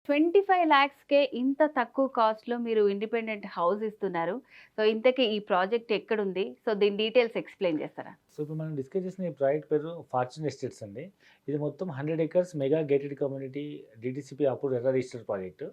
25 లాక్స్‌కే ఇంత తక్కువ కాస్ట్‌లో మీరు ఇండిపెండెంట్ హౌస్ ఇస్తున్నారు. సో, ఇంతకీ ఈ ప్రాజెక్ట్ ఎక్కడుంది? సో, దీని డీటెయిల్స్ ఎక్స్‌ప్లెయిన్ చేస్తారా? సో, ఇప్పుడు మనం డిస్కస్ చేసిన ఈ ప్రాజెక్ట్ పేరు ఫార్చ్యూన్ ఎస్టేట్స్ అండి. ఇది మొత్తం 100 acres mega gated community DTCP approved error registered project.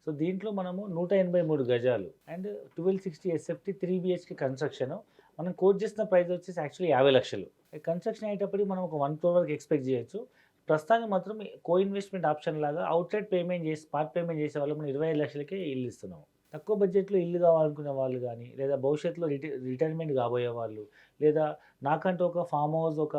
So, దీంట్లో మనము 183 గజాలు అండ్ 1260 ఎస్ఎఫ్టీ 3 బీహెచ్‌కే కన్‌స్ట్రక్షన్. మనం కోట్ చేసిన ప్రైస్ వచ్చేసి యాక్చువల్లీ 50,00,000. కన్‌స్ట్రక్షన్ అయ్యేటప్పటికి మనం ఒక 1 క్రోర్ వరకు ఎక్స్‌పెక్ట్ చేయొచ్చు. ప్రస్తుతానికి మాత్రం కో ఇన్వెస్ట్‌మెంట్ ఆప్షన్ లాగా ఔట్‌సైడ్ పేమెంట్ చేసి పార్ట్ పేమెంట్ చేసే వాళ్ళకి మనం 25,00,000కే ఇల్లు ఇస్తున్నాము. తక్కువ బడ్జెట్‌లో ఇల్లు కావాలనుకునే వాళ్ళు గానీ, లేదా భవిష్యత్తులో రిటైర్మెంట్ కాబోయే వాళ్ళు, లేదా నాకంటూ ఒక ఫార్మ్ హౌస్ ఒక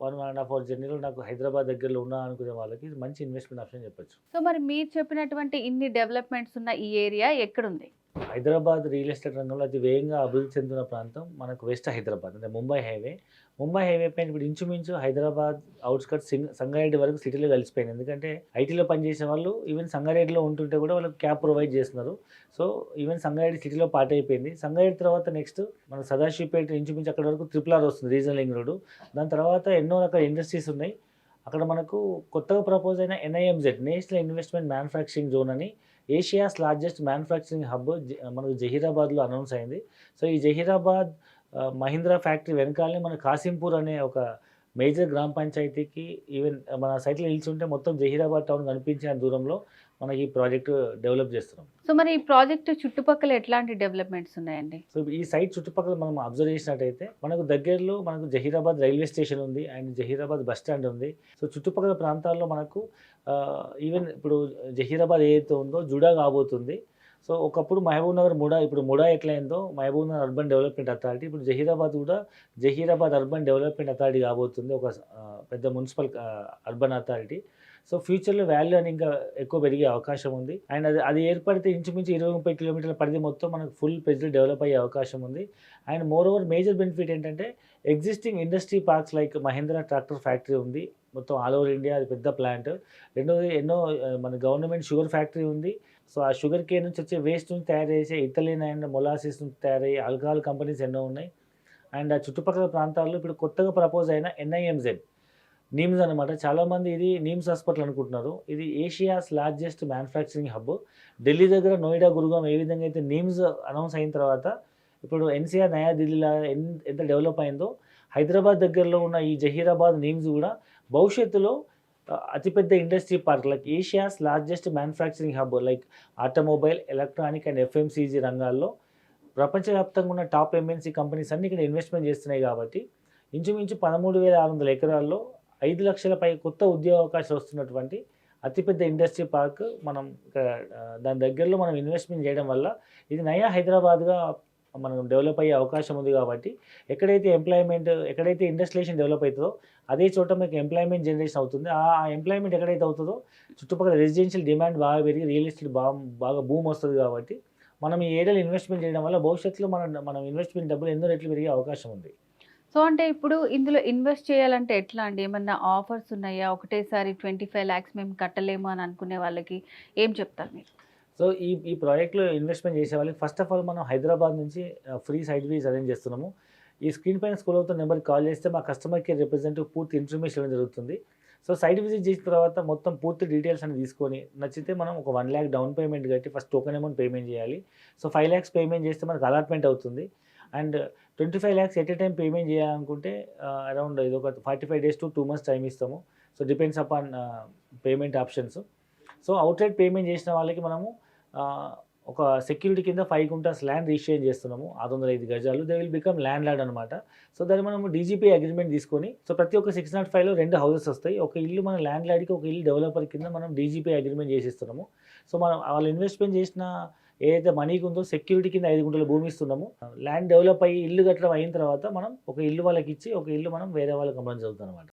1, 1 ½ అవర్ జర్నీలో నాకు హైదరాబాద్ దగ్గరలో ఉన్నా అనుకునే వాళ్ళకి ఇది మంచి ఇన్వెస్ట్‌మెంట్ ఆప్షన్ చెప్పొచ్చు. సో, మరి మీరు చెప్పినటువంటి ఇన్ని డెవలప్‌మెంట్స్ ఉన్న ఈ ఏరియా ఎక్కడుంది? హైదరాబాద్ రియల్ ఎస్టేట్ రంగంలో అతి వేగంగా అభివృద్ధి చెందుతున్న ప్రాంతం మనకు వెస్ట్ హైదరాబాద్. అంటే ముంబై హైవే. ముంబై హైవే పైన ఇప్పుడు ఇంచుమించు హైదరాబాద్ ఔట్‌స్కర్ట్స్ సంగారెడ్డి వరకు సిటీలో కలిసిపోయింది. ఎందుకంటే ఐటీలో పనిచేసే వాళ్ళు ఈవెన్ సంగారెడ్డిలో ఉంటుంటే కూడా వాళ్ళకి క్యాబ్ ప్రొవైడ్ చేస్తున్నారు. సో, ఈవెన్ సంగారెడ్డి సిటీలో పార్ట్ అయిపోయింది. సంగారెడ్డి తర్వాత నెక్స్ట్ మన సదాశివపేట ఇంచుమించు అక్కడి వరకు ట్రిపుల్ ఆర్ వస్తుంది రీజనల్ రింగ్ రోడ్. దాని తర్వాత ఎన్నో రకాల ఇండస్ట్రీస్ ఉన్నాయి. అక్కడ మనకు కొత్తగా ప్రపోజ్ అయిన NIMZ national investment manufacturing zone అని ఏషియాస్ లార్జెస్ట్ మ్యానుఫ్యాక్చరింగ్ హబ్ మనకు జహీరాబాద్‌లో అనౌన్స్ అయింది. సో, ఈ జహీరాబాద్ మహీంద్రా ఫ్యాక్టరీ వెనకాలనే మన కాసింపూర్ అనే ఒక మేజర్ గ్రామ పంచాయతీకి ఈవెన్ మన సైట్‌లో నిల్చుంటే మొత్తం జహీరాబాద్ టౌన్ కనిపించే దూరంలో మనకి ఈ ప్రాజెక్ట్ డెవలప్ చేస్తున్నాం. సో, మరి ఈ ప్రాజెక్ట్ చుట్టుపక్కల ఎట్లాంటి డెవలప్‌మెంట్స్ ఉన్నాయండి? సో, ఈ సైట్ చుట్టుపక్కల మనం అబ్జర్వ్ చేసినట్టయితే మనకు దగ్గరలో మనకు జహీరాబాద్ రైల్వే స్టేషన్ ఉంది అండ్ జహీరాబాద్ బస్ స్టాండ్ ఉంది. సో, చుట్టుపక్కల ప్రాంతాల్లో మనకు ఈవెన్ ఇప్పుడు జహీరాబాద్ ఏదైతే ఉందో జుడా కాబోతుంది. సో, ఒకప్పుడు మహబూబ్‌నగర్ ముడా ఇప్పుడు ముడా ఎట్లయిందో మహబూబ్‌నగర్ అర్బన్ డెవలప్‌మెంట్ అథారిటీ ఇప్పుడు జహీరాబాద్ కూడా జహీరాబాద్ అర్బన్ డెవలప్‌మెంట్ అథారిటీ కాబోతుంది. ఒక పెద్ద మున్సిపల్ అర్బన్ అథారిటీ. సో, ఫ్యూచర్‌లో వాల్యూ అని ఇంకా ఎక్కువ పెరిగే అవకాశం ఉంది. అండ్ అది అది ఏర్పడితే ఇంచుమించు 20, 30 కిలోమీటర్ల పరిధి మొత్తం మనకు ఫుల్ ఫ్లెడ్జ్‌డ్ డెవలప్ అయ్యే అవకాశం ఉంది. And moreover major benefit ఏంటంటే existing industry parks like Mahindra tractor factory ఉంది. మొత్తం ఆల్ ఓవర్ ఇండియా అది పెద్ద ప్లాంట్. రెండోది ఎన్నో మన గవర్నమెంట్ షుగర్ ఫ్యాక్టరీ ఉంది. సో, ఆ షుగర్ కేన్ నుంచి వచ్చే వేస్ట్ నుంచి తయారు చేసే ఇథిలిన్ అండ్ మొలాసిస్ నుంచి తయారయ్యే ఆల్కహాల్ కంపెనీస్ ఎన్నో ఉన్నాయి. అండ్ ఆ చుట్టుపక్కల ప్రాంతాల్లో ఇప్పుడు కొత్తగా ప్రపోజ్ అయిన ఎన్ఐఎంజెడ్ నిమ్స్ అనమాట. చాలామంది ఇది నిమ్స్ హాస్పిటల్ అనుకుంటున్నారు. ఇది Asia's largest manufacturing hub. Delhi దగ్గర నోయిడా, గురుగాం ఏ విధంగా అయితే నిమ్స్ అనౌన్స్ అయిన తర్వాత ఇప్పుడు ఎన్‌సీఆర్ నయా ఢిల్లీలా ఎంత డెవలప్ అయిందో హైదరాబాద్ దగ్గరలో ఉన్న ఈ జహీరాబాద్ నిమ్స్ కూడా భవిష్యత్తులో అతిపెద్ద industry park like Asia's largest manufacturing hub like automobile, electronic and FMCG రంగాల్లో ప్రపంచవ్యాప్తంగా ఉన్న టాప్ ఎంఎన్‌సీ కంపెనీస్ అన్నీ ఇక్కడ ఇన్వెస్ట్‌మెంట్ చేస్తున్నాయి కాబట్టి ఇంచుమించు 13,600 ఎకరాల్లో 5,00,000 పై కొత్త ఉద్యోగ అవకాశాలు వస్తున్నటువంటి అతిపెద్ద ఇండస్ట్రీ పార్క్ మనం దాని దగ్గరలో మనం ఇన్వెస్ట్‌మెంట్ చేయడం వల్ల ఇది నయా హైదరాబాద్‌గా మనం డెవలప్ అయ్యే అవకాశం ఉంది కాబట్టి ఎక్కడైతే ఇండస్ట్రియలైజేషన్ డెవలప్ అవుతుందో అదే చోట మీకు ఎంప్లాయ్‌మెంట్ జనరేషన్ అవుతుంది. ఆ ఎంప్లాయ్‌మెంట్ ఎక్కడైతే అవుతుందో చుట్టుపక్కల రెసిడెన్షియల్ డిమాండ్ బాగా పెరిగి రియల్ ఎస్టేట్ బాగా బూమ్ వస్తది కాబట్టి మనం ఈ ఏరియాలో ఇన్వెస్ట్‌మెంట్ చేయడం వల్ల భవిష్యత్తులో మనం ఇన్వెస్ట్‌మెంట్ డబ్బులు ఎన్నో రెట్లు పెరిగే అవకాశం ఉంది. సో, అంటే ఇప్పుడు ఇందులో ఇన్వెస్ట్ చేయాలంటే ఎట్లా అండి? ఏమన్నా ఆఫర్స్ ఉన్నాయా? ఒకటేసారి 25 లాక్స్ మేము కట్టలేము అని అనుకునే వాళ్ళకి ఏం చెప్తారు మీరు? సో, ఈ ప్రాజెక్ట్‌లో ఇన్వెస్ట్‌మెంట్ చేసే వాళ్ళకి ఫస్ట్ ఆఫ్ ఆల్ మనం హైదరాబాద్ నుంచి ఫ్రీ సైట్ విజిట్ అరేంజ్ చేస్తున్నాము. ఈ స్క్రీన్ పైన స్క్రోల్ అవుతున్న నెంబర్‌కి కాల్ చేస్తే మా కస్టమర్ కేర్ రిప్రజెంటేటివ్ పూర్తి ఇన్ఫర్మేషన్ ఇవ్వడం జరుగుతుంది. సో, సైట్ విజిట్ చేసిన తర్వాత మొత్తం పూర్తి డీటెయిల్స్ అన్ని తీసుకొని నచ్చితే మనం ఒక 1,00,000 డౌన్ పేమెంట్ కట్టి ఫస్ట్ టోకెన్ అమౌంట్ పేమెంట్ చేయాలి. సో, 5 లాక్స్ పేమెంట్ చేస్తే మనకు అలాట్‌మెంట్ అవుతుంది. And 25 lakhs at a time payment చేయాలనుకుంటే అరౌండ్ ఇదొక 45 డేస్ టు 2 మంత్స్ టైమ్ ఇస్తాము. So, depends upon payment options. So, outside payment చేసిన వాళ్ళకి మనము ఒక సెక్యూరిటీ కింద 5 గుంటాస్ ల్యాండ్ రిజిస్ట్రేషన్ చేస్తున్నాము. 605 గజాలు. They will become land lord అనమాట. సో, దాన్ని మనము డీజీపీ అగ్రీమెంట్ తీసుకొని సో, ప్రతి ఒక్క 605లో 2 హౌసెస్ వస్తాయి. ఒక ఇల్లు మన ల్యాండ్ లార్డ్‌కి, ఒక ఇల్లు డెవలపర్ కింద మనం డీజీపీ అగ్రీమెంట్ చేసిస్తున్నాము. సో, మనం వాళ్ళు ఇన్వెస్ట్‌మెంట్ చేసిన ఏదైతే మనీకి ఉందో సెక్యూరిటీ కింద 5 గుంటల భూమి ఇస్తున్నాము. ల్యాండ్ డెవలప్ అయ్యి ఇల్లు కట్టడం అయిన తర్వాత మనం ఒక ఇల్లు వాళ్ళకిచ్చి, ఒక ఇల్లు మనం వేరే వాళ్ళకి అమ్మడం జరుగుతుందనమాట.